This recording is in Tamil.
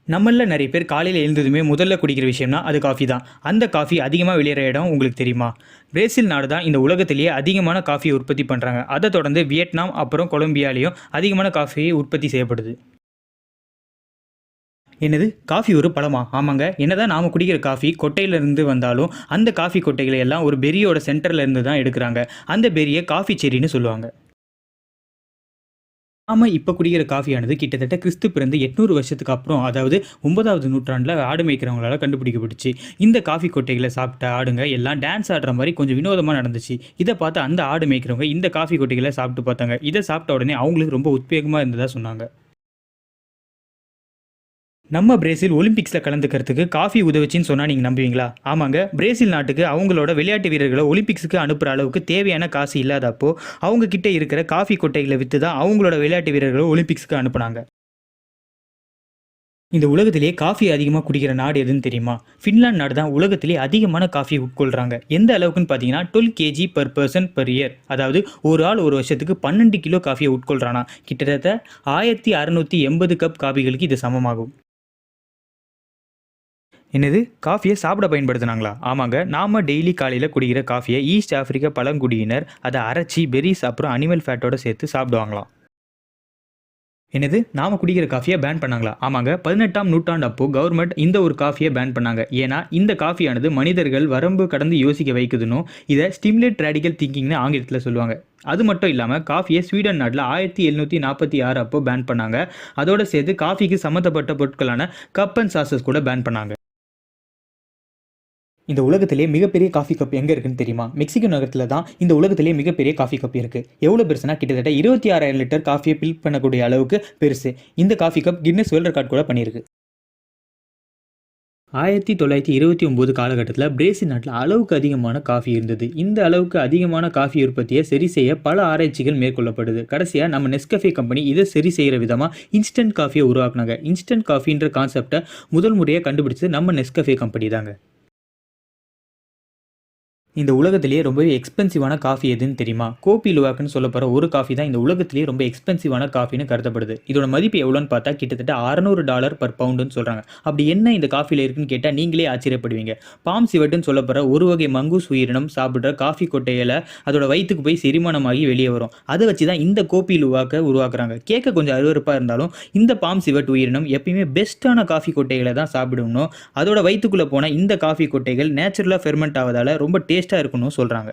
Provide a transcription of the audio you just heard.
நம்மள நிறைய பேர் காலையில் எழுந்ததுமே முதல்ல குடிக்கிற விஷயம்னா அது காஃபி தான். அந்த காஃபி அதிகமாக விளையிற இடம் உங்களுக்கு தெரியுமா? பிரேசில் நாடு தான் இந்த உலகத்திலேயே அதிகமான காஃபியை உற்பத்தி பண்ணுறாங்க. அதை தொடர்ந்து வியட்நாம் அப்புறம் கொலம்பியாலேயும் அதிகமான காஃபியை உற்பத்தி செய்யப்படுது. என்னது, காஃபி ஒரு பழமா? ஆமாங்க. என்னதான் நாம குடிக்கிற காஃபி கொட்டையிலிருந்து வந்தாலும் அந்த காஃபி கொட்டைகளை எல்லாம் ஒரு பெரியோட சென்டர்ல இருந்து தான் எடுக்கிறாங்க. அந்த பெரியை காஃபி செரின்னு சொல்லுவாங்க. நாம இப்ப குடிக்கிற காஃபியானது கிட்டத்தட்ட கிறிஸ்து பிறந்து 800 வருஷத்துக்கு அப்புறம், அதாவது 9வது நூற்றாண்டுல ஆடு மேய்க்கிறவங்களால கண்டுபிடிக்கப்பட்டுச்சு. இந்த காஃபி கொட்டைகளை சாப்பிட்ட ஆடுங்க எல்லாம் டான்ஸ் ஆடுற மாரி கொஞ்சம் வினோதமா நடந்துச்சு. இத பார்த்து அந்த ஆடு மேய்க்கிறவங்க இந்த காஃபி கொட்டைகளை சாப்பிட்டு பார்த்தாங்க. இத சாப்பிட்ட உடனே அவங்களுக்கு ரொம்ப உத்வேகமா இருந்ததா சொன்னாங்க. நம்ம பிரேசில் ஒலிம்பிக்ஸ்ல கலந்துக்கிறதுக்கு காஃபி உதவுச்சின்னு சொன்னா நீங்க நம்புவீங்களா? ஆமாங்க. பிரேசில் நாட்டுக்கு அவங்களோட விளையாட்டு வீரர்களை ஒலிம்பிக்ஸ்க்கு அனுப்புற அளவுக்கு தேவையான காசு இல்லாதப்போ அவங்க கிட்ட இருக்கிற காஃபி கொட்டைகளை வித்து தான் அவங்களோட விளையாட்டு வீரர்களை ஒலிம்பிக்ஸ்க்கு அனுப்புனாங்க. இந்த உலகத்திலேயே காஃபி அதிகமாக குடிக்கிற நாடு எதுன்னு தெரியுமா? ஃபின்லாந்து நாடு தான் உலகத்திலேயே அதிகமான காஃபி உட்கொள்றாங்க. எந்த அளவுக்குன்னு பார்த்தீங்கன்னா 12 KG per person per year. அதாவது ஒரு ஆள் ஒரு வருஷத்துக்கு 12 கிலோ காஃபியை உட்கொள்றானா. கிட்டத்தட்ட 1680 கப் காஃபிகளுக்கு இது சமமாகும். என்னது, காஃபியை சாப்பிட பயன்படுத்தினாங்களா? ஆமாங்க. நாம டெய்லி காலையில் குடிக்கிற காஃபியை ஈஸ்ட் ஆப்பிரிக்கா பழங்குடியினர் அதை அரைச்சி பெரிஸ் அப்புறம் அனிமல் ஃபேட்டோட சேர்த்து சாப்பிடுவாங்களாம். என்னது, நாம குடிக்கிற காஃபியை பேன் பண்ணாங்களா? ஆமாங்க. 18ஆம் நூற்றாண்டு அப்போ கவர்மெண்ட் இந்த ஒரு காஃபியை பேன் பண்ணாங்க. ஏன்னா இந்த காஃபியானது மனிதர்கள் வரம்பு கடந்து யோசிக்க வைக்குதுன்னு, இதை ஸ்டிமுலேட் ரேடிக்கல் திங்கிங்னு ஆங்கிலத்தில் சொல்லுவாங்க. அது மட்டும் இல்லாமல் காஃபியை ஸ்வீடன் நாட்டில் 1746 அப்போ பேன் பண்ணாங்க. அதோட சேர்த்து காஃபிக்கு சம்மந்தப்பட்ட பொருட்களான கப் அண்ட் சாசஸ் கூட பேன் பண்ணாங்க. இந்த உலகத்திலே மிகப்பெரிய காஃபி கப் எங்கே இருக்குன்னு தெரியுமா? மெக்சிகோ நகரத்தில் தான் இந்த உலகத்திலே மிகப்பெரிய காஃபி கப் இருக்குது. எவ்வளோ பெருசுனா கிட்டத்தட்ட 26,000 லிட்டர் காஃபியை ஃபில் பண்ணக்கூடிய அளவுக்கு பெருசு. இந்த coffee cup Guinness world record கூட பண்ணியிருக்கு. 1929 காலகட்டத்தில் பிரேசில் நாட்டில் அளவுக்கு அதிகமான காஃபி இருந்தது. இந்த அளவுக்கு அதிகமான காஃபி உற்பத்தியை சரி செய்ய பல ஆராய்ச்சிகள் மேற்கொள்ளப்படுது. கடைசியாக நம்ம நெஸ்கஃபே கம்பெனி இதை சரி செய்கிற விதமாக இன்ஸ்டன்ட் காஃபியை உருவாக்குனாங்க. இன்ஸ்டன்ட் காஃபின்ற கான்செப்டை முதல் முறையாக கண்டுபிடிச்சது நம்ம நெஸ்கஃபே கம்பெனி தாங்க. இந்த உலகத்திலேயே ரொம்பவே எக்ஸ்பென்சிவான காஃபி எதுன்னு தெரியுமா? கோபி லுவாக்னு சொல்லப்படுற ஒரு காஃபி தான் இந்த உலகத்திலேயே ரொம்ப எக்ஸ்பென்சிவான காஃபின்னு கருதப்படுது. இதோட மதிப்பு எவ்வளோன்னு பார்த்தா கிட்டத்தட்ட $600 பர் பவுண்டுன்னு சொல்கிறாங்க. அப்படி என்ன இந்த காஃபியில் இருக்குன்னு கேட்டால் நீங்களே ஆச்சரியப்படுவீங்க. பாம் சிவட்டுன்னு சொல்லப்படுற ஒரு வகை மங்கூஸ் உயிரினம் சாப்பிட்ற காஃபி கொட்டையில் அதோட வயிற்றுக்கு போய் செரிமானமாகி வெளியே வரும். அதை வச்சு தான் இந்த கோபி லுவாக்கை உருவாக்குறாங்க. கேட்க கொஞ்சம் அருவருப்பாக இருந்தாலும் இந்த பாம் சிவட் உயிரினம் எப்பயுமே பெஸ்ட்டான காஃபி கொட்டைகளை தான் சாப்பிடணும். அதோட வயிற்றுக்குள்ளே போன இந்த காஃபி கொட்டைகள் நேச்சுரலாக ஃபெர்மெண்ட் ஆவதால் ரொம்ப டேஸ்ட்டாக இருக்குன்னு சொல்கிறாங்க.